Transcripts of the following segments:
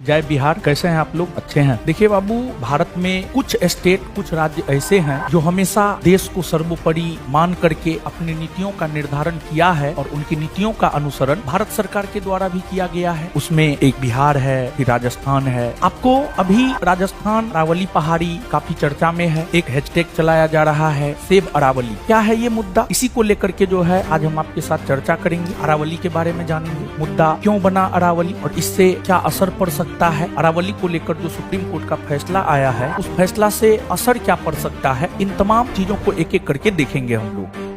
जय बिहार। कैसे हैं आप लोग? अच्छे हैं। देखिए बाबू, भारत में कुछ स्टेट, कुछ राज्य ऐसे हैं जो हमेशा देश को सर्वोपरि मान करके अपनी नीतियों का निर्धारण किया है और उनकी नीतियों का अनुसरण भारत सरकार के द्वारा भी किया गया है। उसमें एक बिहार है, फिर राजस्थान है। आपको अभी राजस्थान अरावली पहाड़ी काफी चर्चा में है। एक हैशटैग चलाया जा रहा है, सेव अरावली। क्या है ये मुद्दा? इसी को लेकर के जो है आज हम आपके साथ चर्चा करेंगे। अरावली के बारे में जानेंगे, मुद्दा क्यों बना अरावली और इससे क्या असर पड़ सकता है। अरावली को लेकर जो सुप्रीम कोर्ट का फैसला आया है, उस फैसला से असर क्या पड़ सकता है, इन तमाम चीजों को एक एक करके देखेंगे हम लोग।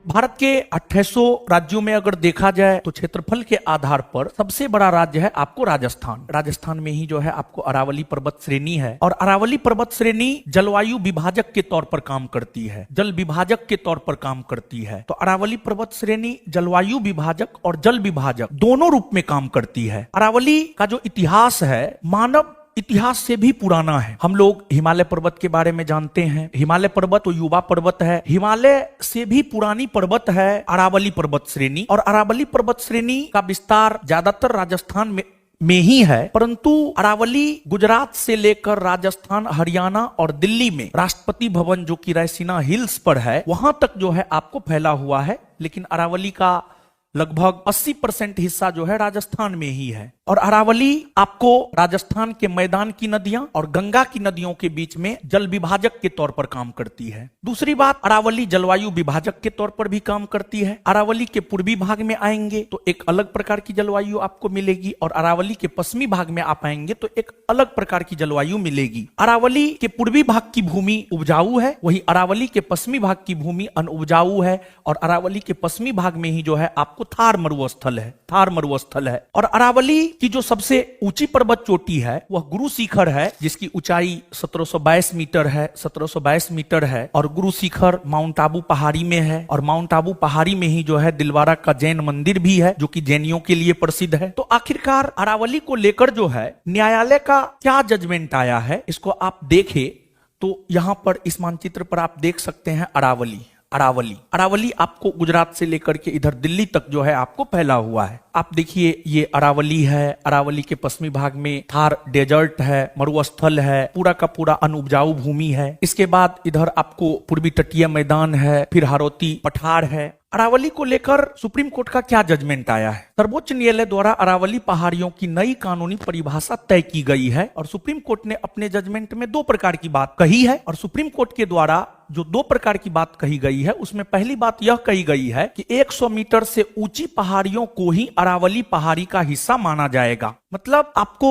भारत के 2800 राज्यों में अगर देखा जाए तो क्षेत्रफल के आधार पर सबसे बड़ा राज्य है आपको राजस्थान। राजस्थान में ही जो है आपको अरावली पर्वत श्रेणी है और अरावली पर्वत श्रेणी जलवायु विभाजक के तौर पर काम करती है, जल विभाजक के तौर पर काम करती है। तो अरावली पर्वत श्रेणी जलवायु विभाजक और जल विभाजक दोनों रूप में काम करती है। अरावली का जो इतिहास है मानव इतिहास से भी पुराना है। हम लोग हिमालय पर्वत के बारे में जानते हैं। हिमालय पर्वत तो युवा पर्वत है। हिमालय से भी पुरानी पर्वत है अरावली पर्वत श्रेणी और अरावली पर्वत श्रेणी का विस्तार ज्यादातर राजस्थान में ही है, परंतु अरावली गुजरात से लेकर राजस्थान, हरियाणा और दिल्ली में राष्ट्रपति भवन जो कि रैसीना हिल्स पर है, वहां तक जो है आपको फैला हुआ है। लेकिन अरावली का लगभग 80% हिस्सा जो है राजस्थान में ही है और अरावली आपको राजस्थान के मैदान की नदियां और गंगा की नदियों के बीच में जल विभाजक के तौर पर काम करती है। दूसरी बात, अरावली जलवायु विभाजक के तौर पर भी काम करती है। अरावली के पूर्वी भाग में आएंगे तो एक अलग प्रकार की जलवायु आपको मिलेगी और अरावली के पश्चिमी भाग में आप आएंगे तो एक अलग प्रकार की जलवायु मिलेगी। अरावली के पूर्वी भाग की भूमि उपजाऊ है, वही अरावली के पश्चिमी भाग की भूमि अनउपजाऊ है और अरावली के पश्चिमी भाग में ही जो है आपको थार मरुस्थल है। और अरावली की जो सबसे ऊंची पर्वत चोटी है वह गुरु शिखर है, जिसकी ऊंचाई 1722 मीटर है और गुरु शिखर माउंट आबू पहाड़ी में है और माउंट आबू पहाड़ी में ही जो है दिलवारा का जैन मंदिर भी है जो कि जैनियों के लिए प्रसिद्ध है। तो आखिरकार अरावली को लेकर जो है न्यायालय का क्या जजमेंट आया है, इसको आप देखें तो यहां पर इस मानचित्र पर आप देख सकते हैं अरावली आपको गुजरात से लेकर के इधर दिल्ली तक जो है आपको फैला हुआ है। आप देखिए ये अरावली है। अरावली के पश्चिमी भाग में थार डेजर्ट है, मरुस्थल है, पूरा का पूरा अनउपजाऊ भूमि है। इसके बाद इधर आपको पूर्वी तटीय मैदान है, फिर हारोती पठार है। अरावली को लेकर सुप्रीम कोर्ट का क्या जजमेंट आया है? सर्वोच्च न्यायालय द्वारा अरावली पहाड़ियों की नई कानूनी परिभाषा तय की गई है और सुप्रीम कोर्ट ने अपने जजमेंट में दो प्रकार की बात कही है और सुप्रीम कोर्ट के द्वारा जो दो प्रकार की बात कही गई है उसमें पहली बात यह कही गई है कि 100 मीटर से ऊंची पहाड़ियों को ही अरावली पहाड़ी का हिस्सा माना जाएगा। मतलब आपको